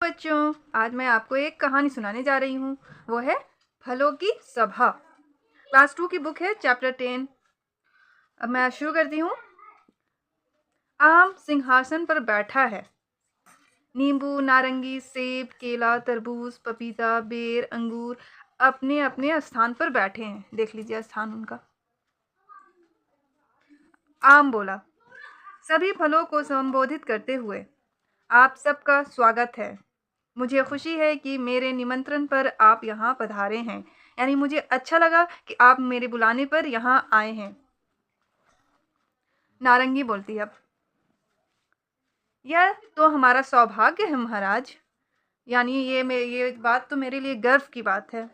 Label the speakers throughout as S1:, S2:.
S1: बच्चों, आज मैं आपको एक कहानी सुनाने जा रही हूँ। वो है फलों की सभा। क्लास 2 की बुक है, चैप्टर 10। अब मैं शुरू करती हूँ। आम सिंहासन पर बैठा है। नींबू, नारंगी, सेब, केला, तरबूज, पपीता, बेर, अंगूर अपने अपने स्थान पर बैठे हैं। देख लीजिए स्थान उनका। आम बोला, सभी फलों को संबोधित करते हुए, आप सबका स्वागत है। मुझे खुशी है कि मेरे निमंत्रण पर आप यहाँ पधारे हैं। यानी मुझे अच्छा लगा कि आप मेरे बुलाने पर यहाँ आए हैं। नारंगी बोलती है, अब यह तो हमारा सौभाग्य है महाराज। यानी ये बात तो मेरे लिए गर्व की बात है।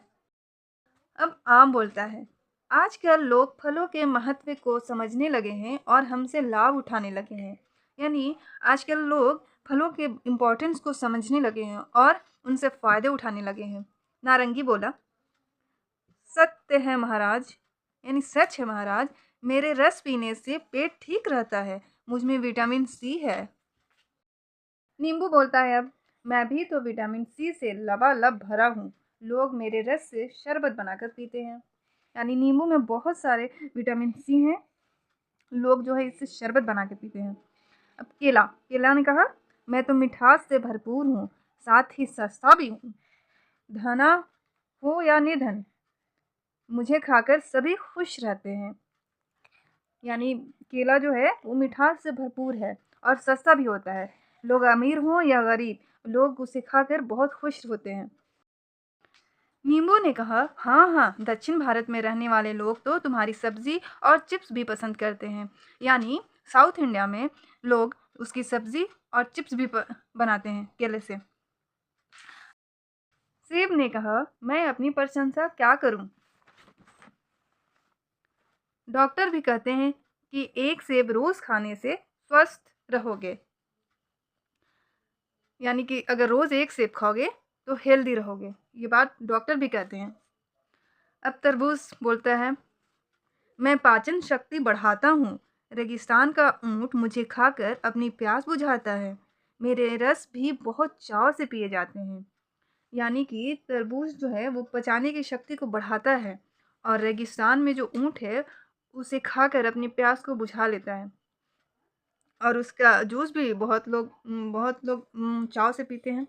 S1: अब आम बोलता है, आजकल लोग फलों के महत्व को समझने लगे हैं और हमसे लाभ उठाने लगे हैं। यानी आजकल लोग फलों के इम्पोर्टेंस को समझने लगे हैं और उनसे फ़ायदे उठाने लगे हैं। नारंगी बोला, सत्य है महाराज, यानी सच है महाराज। मेरे रस पीने से पेट ठीक रहता है। मुझ में विटामिन सी है। नींबू बोलता है, अब मैं भी तो विटामिन सी से लबालब भरा हूँ। लोग मेरे रस से शरबत बनाकर पीते हैं। यानी नींबू में बहुत सारे विटामिन सी हैं। लोग जो है इससे शरबत बना के पीते हैं। अब केला ने कहा, मैं तो मिठास से भरपूर हूँ, साथ ही सस्ता भी हूँ। धना हो या निधन, मुझे खाकर सभी खुश रहते हैं। यानी केला जो है वो मिठास से भरपूर है और सस्ता भी होता है। लोग अमीर हों या गरीब, लोग उसे खाकर बहुत खुश होते हैं। नींबू ने कहा, हाँ हाँ, दक्षिण भारत में रहने वाले लोग तो तुम्हारी सब्जी और चिप्स भी पसंद करते हैं। यानी साउथ इंडिया में लोग उसकी सब्जी और चिप्स भी बनाते हैं केले से। सेब ने कहा, मैं अपनी प्रशंसा क्या करूं। डॉक्टर भी कहते हैं कि एक सेब रोज खाने से स्वस्थ रहोगे। यानी कि अगर रोज एक सेब खाओगे तो हेल्दी रहोगे। ये बात डॉक्टर भी कहते हैं। अब तरबूज बोलता है, मैं पाचन शक्ति बढ़ाता हूँ। रेगिस्तान का ऊंट मुझे खाकर अपनी प्यास बुझाता है। मेरे रस भी बहुत चाव से पिए जाते हैं। यानी कि तरबूज जो है वो पचाने की शक्ति को बढ़ाता है और रेगिस्तान में जो ऊंट है उसे खाकर अपनी प्यास को बुझा लेता है। और उसका जूस भी बहुत लोग चाव से पीते हैं।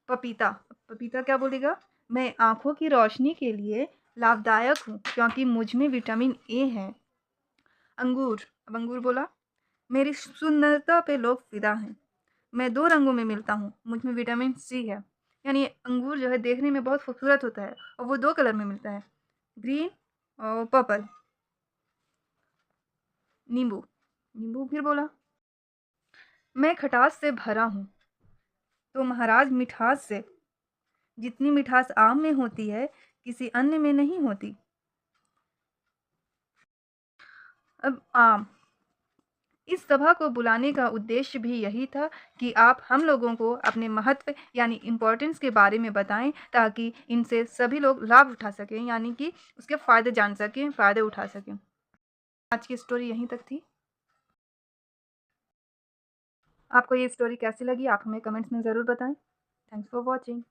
S1: पपीता क्या बोलेगा, मैं आंखों की रोशनी के लिए लाभदायक हूँ क्योंकि मुझ में विटामिन ए है। अंगूर बोला, मेरी सुंदरता पे लोग फिदा हैं। मैं 2 रंगों में मिलता हूँ, मुझ में विटामिन सी है। यानी अंगूर जो है देखने में बहुत खूबसूरत होता है और वो 2 कलर में मिलता है, ग्रीन और पर्पल। नींबू फिर बोला, मैं खटास से भरा हूँ, तो महाराज मिठास से। जितनी मिठास आम में होती है किसी अन्य में नहीं होती। अब आम, इस सभा को बुलाने का उद्देश्य भी यही था कि आप हम लोगों को अपने महत्व यानी इम्पोर्टेंस के बारे में बताएं ताकि इनसे सभी लोग लाभ उठा सकें, यानी कि उसके फ़ायदे जान सकें, फ़ायदे उठा सकें। आज की स्टोरी यहीं तक थी। आपको ये स्टोरी कैसी लगी आप हमें कमेंट्स में ज़रूर बताएं। Thanks for watching.